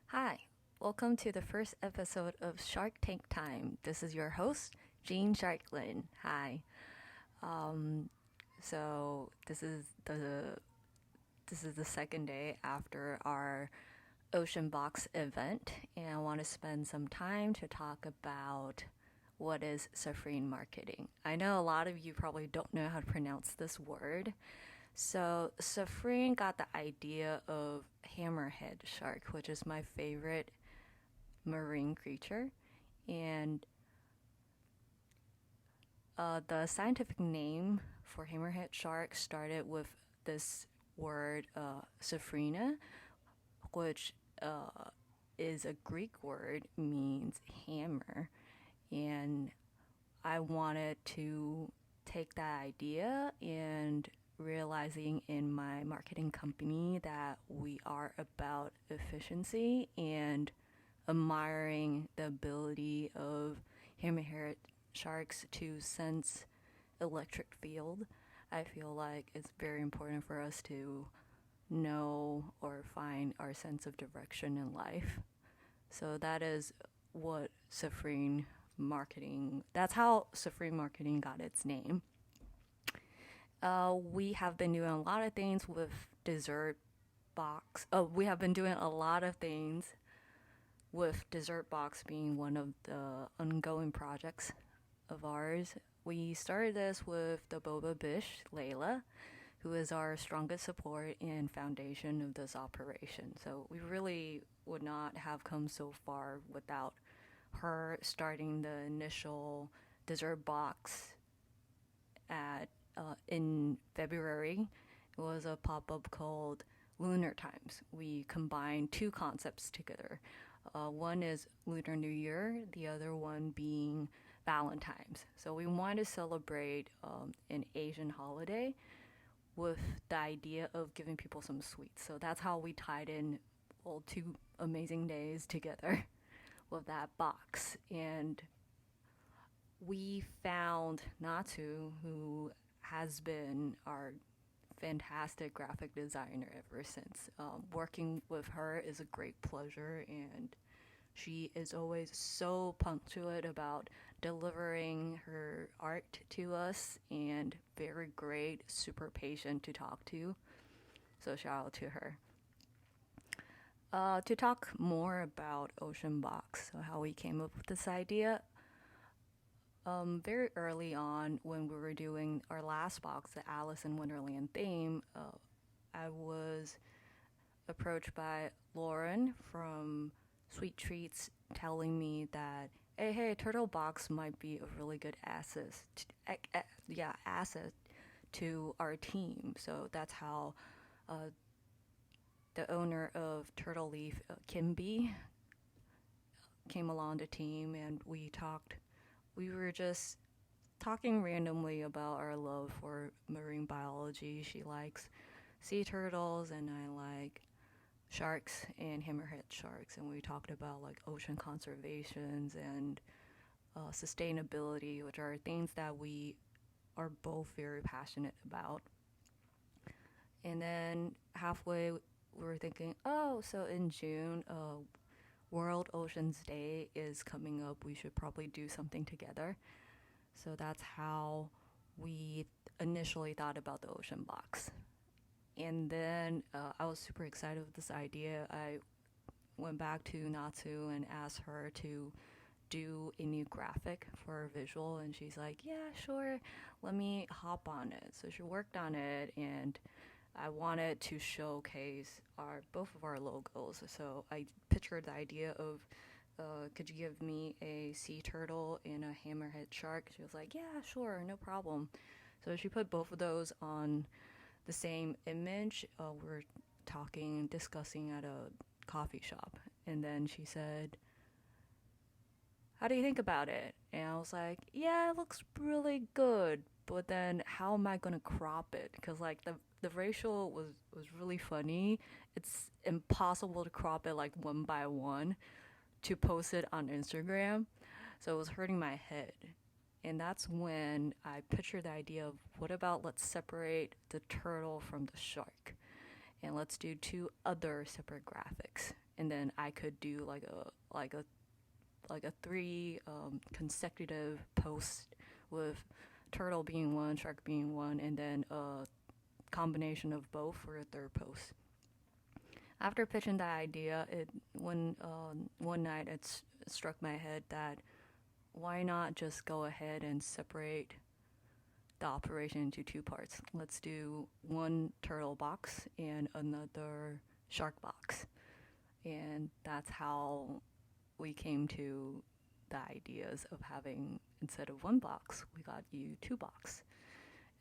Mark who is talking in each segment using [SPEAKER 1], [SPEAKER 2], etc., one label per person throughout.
[SPEAKER 1] Hi, welcome to the first episode of Shark Tank Time. This is your host, Jean Sharklin. Hi. Um, so this is the second day after our Ocean Box event, and I want to spend some time to talk about what is Sphyrn Marketing. I know a lot of you probably don't know how to pronounce this word. So Sphyrn got the idea of hammerhead shark, which is my favorite marine creature. And the scientific name for hammerhead shark started with this word, Sophrina, which is a Greek word, means hammer. And I wanted to take that idea and realizing in my marketing company that we are about efficiency and admiring the ability of hammerhead sharks to sense electric field. I feel like it's very important for us to know or find our sense of direction in life. So that is what Sphyrn Marketing, that's how Sphyrn Marketing got its name. We have been doing a lot of things with dessert box. We have been doing a lot of things with dessert box being one of the ongoing projects of ours. We started this with the Boba Bish, Layla, who is our strongest support and foundation of this operation. So we really would not have come so far without her starting the initial dessert box at in February. It was a pop-up called Lunar Times. We combined two concepts together. One is Lunar New Year, the other one being Valentine's. So we wanted to celebrate an Asian holiday with the idea of giving people some sweets. So that's how we tied in all two amazing days together with that box. And we found Natsu, who has been our fantastic graphic designer ever since. Working with her is a great pleasure, and she is always so punctual about delivering her art to us and very great, super patient to talk to. So shout out to her. To talk more about Ocean Box, so how we came up with this idea, very early on when we were doing our last box, the Alice in Wonderland theme, I was approached by Lauren from Sweet Treats telling me that, hey, Turtle Box might be a really good asset to our team. So that's how uh, the owner of Turtle Leaf, Kimby, came along the team, and we talked. We were just talking randomly about our love for marine biology. She likes sea turtles, and I like sharks and hammerhead sharks. And we talked about like ocean conservations and sustainability, which are things that we are both very passionate about. And then halfway, we were thinking, oh, so in June, World Oceans Day is coming up. We should probably do something together. So that's how we initially thought about the ocean box. And then I was super excited with this idea. I went back to Natsu and asked her to do a new graphic for a visual, and she's like, yeah, sure, let me hop on it. So she worked on it, and I wanted to showcase our both of our logos. So I pictured the idea of, could you give me a sea turtle and a hammerhead shark? She was like, yeah, sure, no problem. So she put both of those on the same image. We were talking, discussing at a coffee shop, and then she said, how do you think about it? And I was like, yeah, it looks really good, but then how am I gonna crop it? Because like the ratio was really funny. It's impossible to crop it like one by one to post it on Instagram. So it was hurting my head. And that's when I pictured the idea of, what about let's separate the turtle from the shark, and let's do two other separate graphics. and then I could do like a three consecutive posts with turtle being one, shark being one, and then a combination of both for a third post. After pitching that idea, one night it struck my head that why not just go ahead and separate the operation into two parts. Let's do one turtle box and another shark box. And that's how we came to the ideas of having, instead of one box, we got you two box.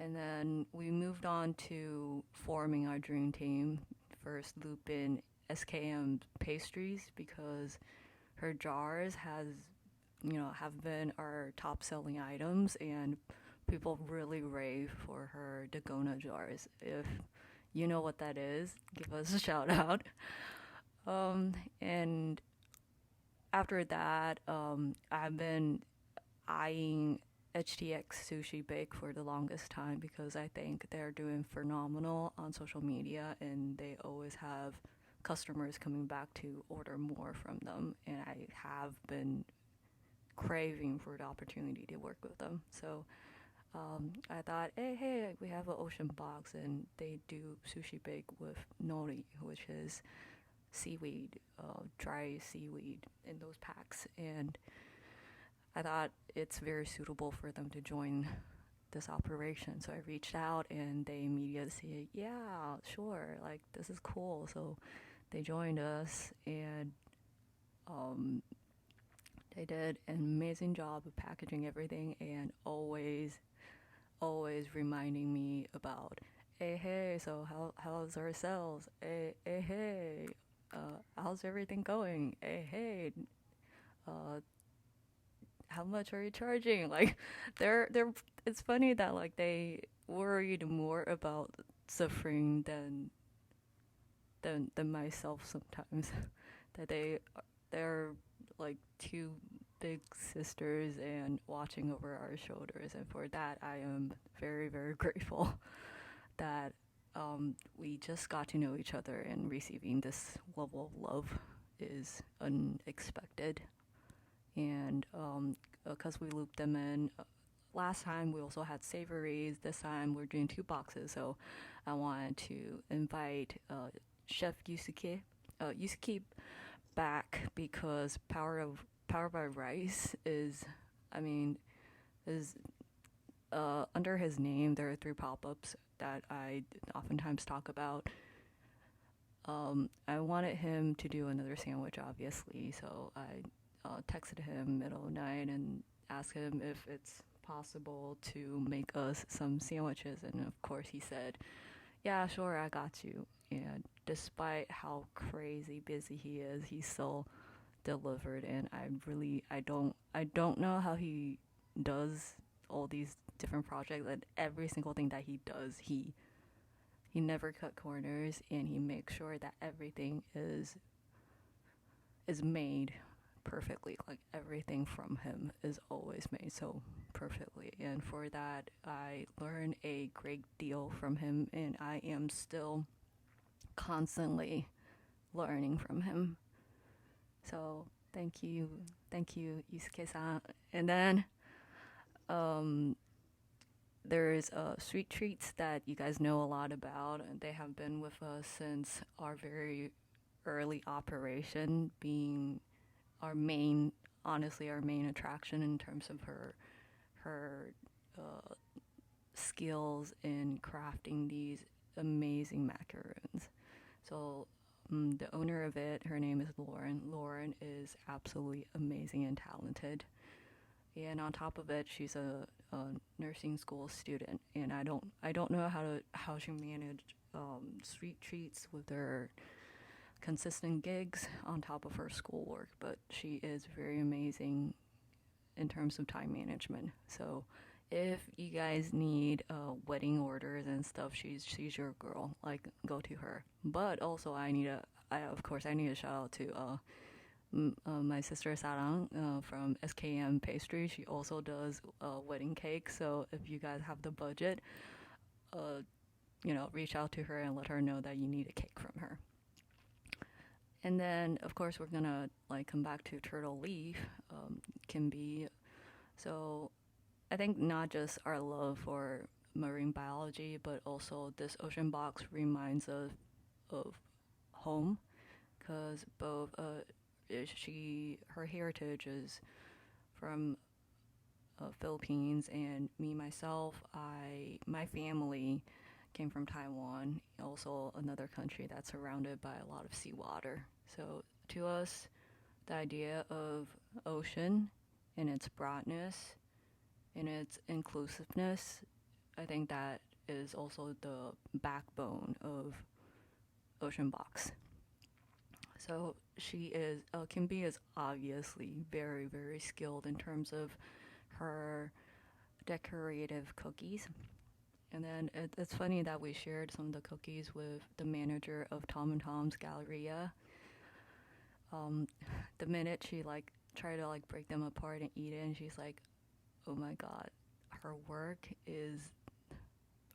[SPEAKER 1] And then we moved on to forming our dream team. First loop in SKM pastries because her jars have been our top selling items, and people really rave for her Dagona jars. If you know what that is, give us a shout out. And after that, I've been eyeing HTX Sushi Bake for the longest time because I think they're doing phenomenal on social media, and they always have customers coming back to order more from them, and I have been craving for the opportunity to work with them. So I thought, hey, we have an ocean box, and they do sushi bake with nori, which is seaweed, dry seaweed in those packs, and I thought it's very suitable for them to join this operation. So I reached out, and they immediately said, yeah, sure, like this is cool. So they joined us, and they did an amazing job of packaging everything, and always reminding me about, hey, so how's our sales? Hey, how's everything going? Hey, how much are you charging? Like, they're. It's funny that like they worried more about suffering than myself sometimes. That they're like two big sisters and watching over our shoulders, and for that I am very, very grateful that we just got to know each other, and receiving this level of love is unexpected. And because we looped them in, last time we also had savories. This time we're doing two boxes, so I wanted to invite Chef Yusuke back because Power by Rice is under his name. There are 3 pop-ups that I oftentimes talk about. I wanted him to do another sandwich, obviously, so I texted him middle of the night and asked him if it's possible to make us some sandwiches, and of course he said, yeah, sure, I got you. And despite how crazy busy he is, he still delivered, and I don't know how he does all these different projects, and every single thing that he does, he never cut corners, and he makes sure that everything is made perfectly. Like, everything from him is always made so perfectly, and for that I learned a great deal from him, and I am still constantly learning from him. So thank you Yusuke-san. And then there's Sweet Treats that you guys know a lot about, and they have been with us since our very early operation, being our main attraction in terms of her skills in crafting these amazing macaroons. So the owner of it, her name is Lauren. Lauren is absolutely amazing and talented. And on top of it, she's a nursing school student, and I don't know how she managed Sweet Treats with her consistent gigs on top of her schoolwork, but she is very amazing in terms of time management. So if you guys need wedding orders and stuff, she's your girl. Like, go to her. But also I need a shout out to my sister Sarang from SKM Pastry. She also does wedding cake. So if you guys have the budget, reach out to her and let her know that you need a cake from her. And then, of course, we're gonna like come back to turtle leaf, Kimby. So I think not just our love for marine biology, but also this ocean box reminds us of home, because both her heritage is from Philippines, and me myself, my family came from Taiwan, also another country that's surrounded by a lot of seawater. So to us, the idea of ocean and its broadness and its inclusiveness, I think that is also the backbone of Ocean Box. So Kimby is obviously very, very skilled in terms of her decorative cookies. And then it's funny that we shared some of the cookies with the manager of Tom's Galleria. The minute she like tried to like break them apart and eat it, and she's like, "Oh my god, her work is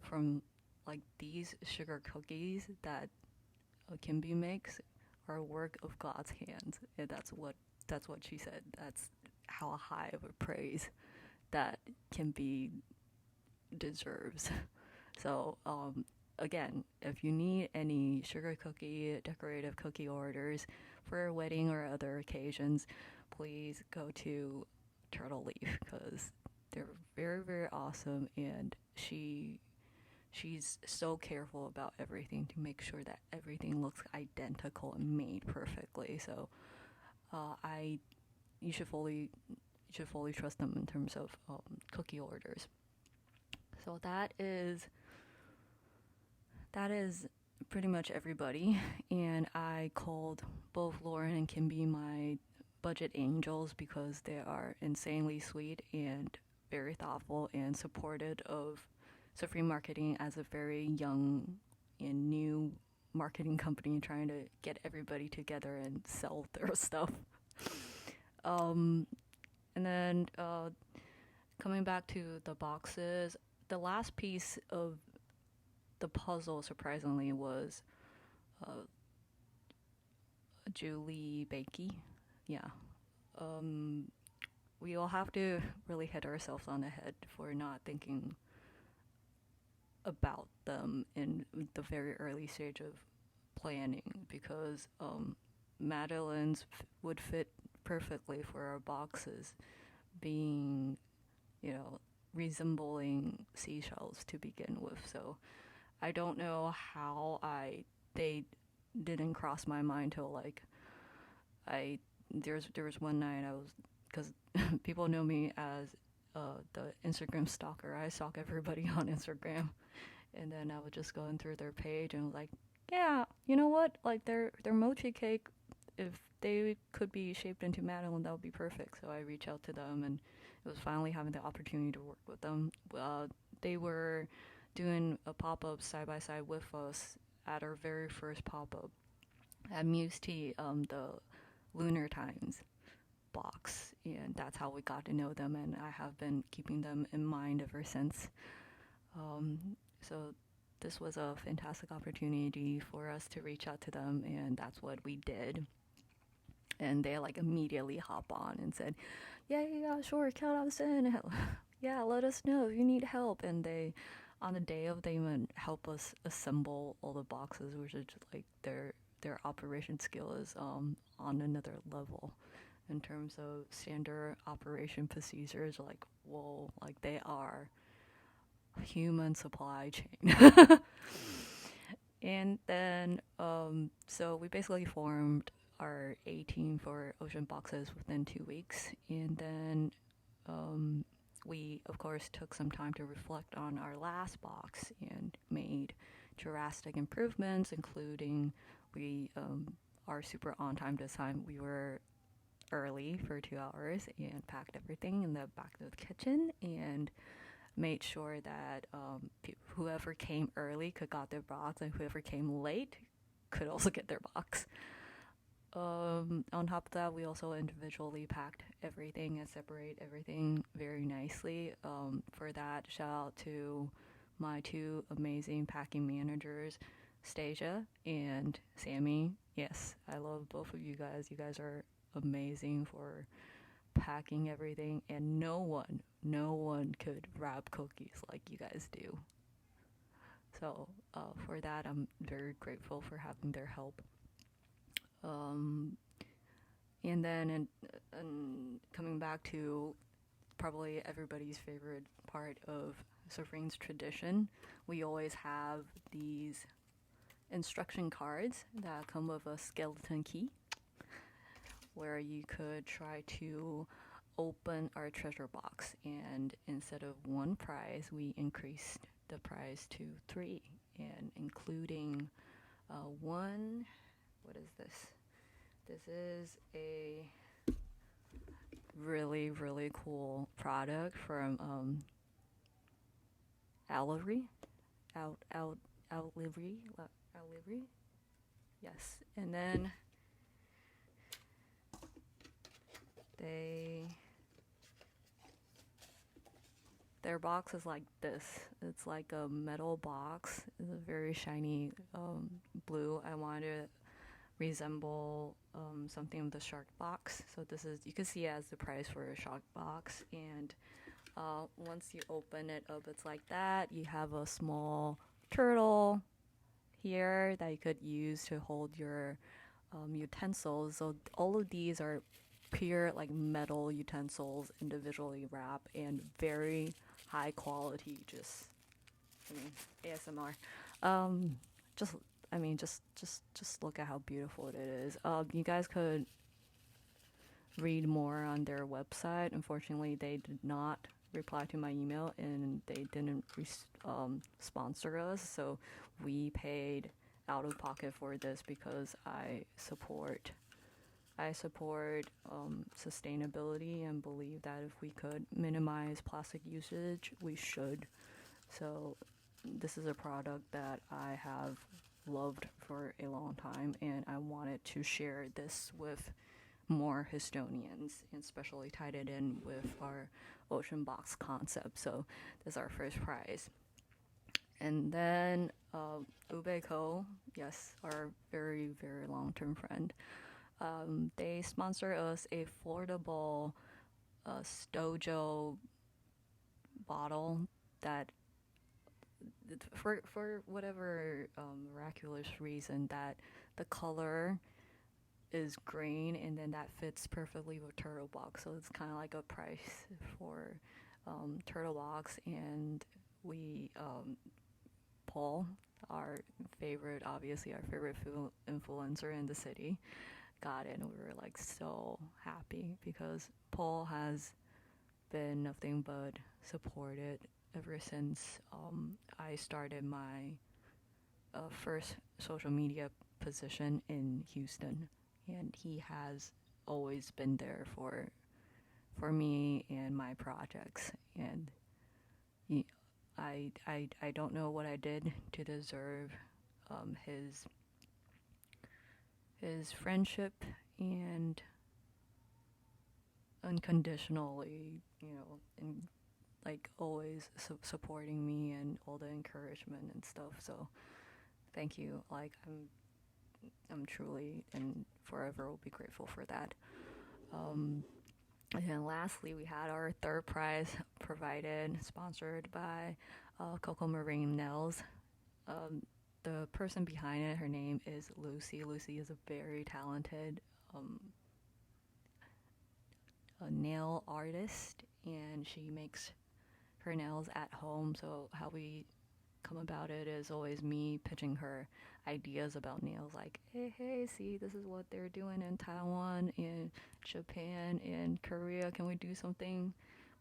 [SPEAKER 1] from like these sugar cookies that Kimby makes are a work of God's hands." And that's what she said. That's how high of a praise that Kimby deserves. So again, if you need any sugar cookie, decorative cookie orders for a wedding or other occasions, please go to Turtle Leaf, because they're very, very awesome, and she's so careful about everything to make sure that everything looks identical and made perfectly. So you should fully trust them in terms of cookie orders. So that is pretty much everybody, and I called both Lauren and Kimby my budget angels because they are insanely sweet and very thoughtful and supportive of Sphyrn Marketing as a very young and new marketing company trying to get everybody together and sell their stuff. And then coming back to the boxes, the last piece of the puzzle, surprisingly, was Julie Bakey. Yeah. We all have to really hit ourselves on the head for not thinking about them in the very early stage of planning, because Madeline's would fit perfectly for our boxes, being, resembling seashells to begin with. So I don't know how they didn't cross my mind till like there was one night I was, because people know me as the Instagram stalker. I stalk everybody on Instagram, and then I was just going through their page and was like, yeah, you know what? Like their mochi cake, if they could be shaped into Madeline, that would be perfect. So I reached out to them, and it was finally having the opportunity to work with them. They were doing a pop-up side-by-side with us at our very first pop-up at Muse Tea, the Lunar Times box, and that's how we got to know them, and I have been keeping them in mind ever since. So this was a fantastic opportunity for us to reach out to them, and that's what we did. And they like immediately hop on and said, yeah, sure, count us in. Yeah, let us know if you need help. And they, on the day of, they even help us assemble all the boxes, which is just like their operation skill is on another level in terms of standard operation procedures. Like, whoa, like they are human supply chain. And then so we basically formed our A team for ocean boxes within 2 weeks, and then we of course took some time to reflect on our last box and made drastic improvements, including we are super on time this time. We were early for 2 hours and packed everything in the back of the kitchen and made sure that whoever came early could got their box, and whoever came late could also get their box. On top of that, we also individually packed everything and separate everything very nicely. For that, shout out to my 2 amazing packing managers, Stasia and Sammy, yes, I love both of you guys. You guys are amazing for packing everything, and no one could wrap cookies like you guys do. So for that, I'm very grateful for having their help. Um, and then, and coming back to probably everybody's favorite part of Sphyrn's tradition, we always have these instruction cards that come with a skeleton key, where you could try to open our treasure box. And instead of one prize, we increased the prize to 3, and including one. What is this? This is a really, really cool product from Galleria. Galleria. Yes. And then their box is like this. It's like a metal box. It's a very shiny blue. I wanted to resemble something of the shark box. So this is, you can see it as the price for a shark box. And once you open it up, it's like that. You have a small turtle here that you could use to hold your utensils. So all of these are pure like metal utensils, individually wrapped, and very high quality. ASMR. Just just look at how beautiful it is. You guys could read more on their website. Unfortunately, they did not reply to my email, and they didn't sponsor us, so we paid out of pocket for this because I support sustainability and believe that if we could minimize plastic usage, we should. So this is a product that I have loved for a long time, and I wanted to share this with more Estonians, and especially tied it in with our ocean box concept. So this is our first prize. And then Ubeco, yes, our very, very long-term friend, they sponsor us a affordable Stojo bottle that, for whatever miraculous reason, that the color is green, and then that fits perfectly with turtle box. So it's kind of like a price for turtle box. And we Paul, our favorite influencer in the city, got it, and we were like so happy because Paul has been nothing but supported ever since I started my first social media position in Houston, and he has always been there for me and my projects. And I don't know what I did to deserve his friendship and unconditionally, and like always supporting me and all the encouragement and stuff. So thank you. Like I'm truly and forever will be grateful for that. And then lastly, we had our third prize sponsored by Coco Marine Nails. The person behind it, her name is Lucy. Lucy is a very talented a nail artist, and she makes her nails at home. So how we come about it is always me pitching her ideas about nails, like, hey, see, this is what they're doing in Taiwan, in Japan, in Korea. Can we do something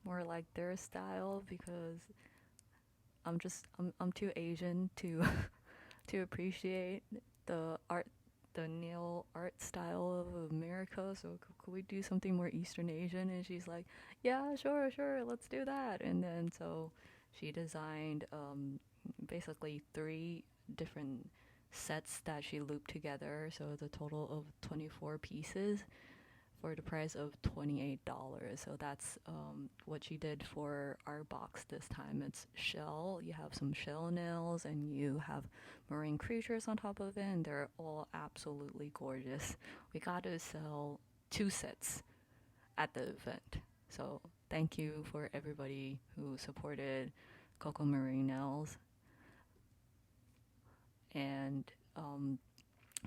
[SPEAKER 1] more like their style? Because I'm too Asian to to appreciate the nail art style of America. So could we do something more Eastern Asian? And she's like, yeah, sure, let's do that. And then so she designed basically 3 different sets that she looped together. So it's a total of 24 pieces for the price of $28. So that's what she did for our box this time. It's shell. You have some shell nails and you have marine creatures on top of it, and they're all absolutely gorgeous. We got to sell 2 sets at the event. So thank you for everybody who supported Coco Marine Nails. And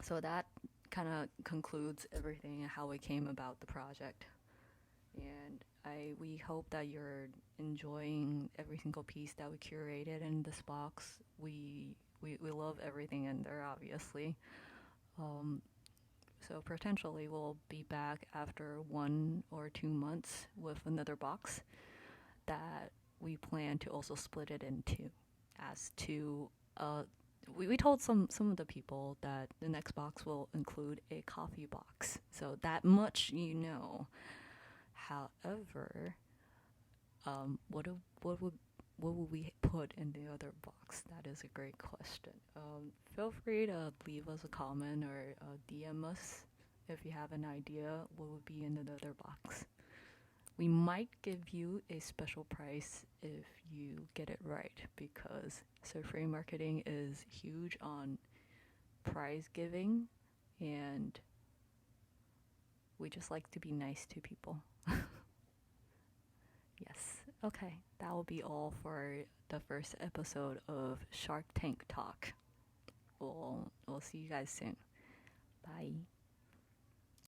[SPEAKER 1] so that kind of concludes everything, how it came about the project. And we hope that you're enjoying every single piece that we curated in this box. We love everything in there, obviously. So potentially we'll be back after 1 or 2 months with another box that we plan to also split it into as to we told some of the people that the next box will include a coffee box, so that much you know. However, what would we put in the other box? That is a great question. Feel free to leave us a comment or DM us if you have an idea what would be in the other box. We might give you a special price if you get it right, because Sphyrn Marketing is huge on prize giving, and we just like to be nice to people. Yes. Okay, that will be all for the first episode of Shark Tank Talk. We'll see you guys soon. Bye.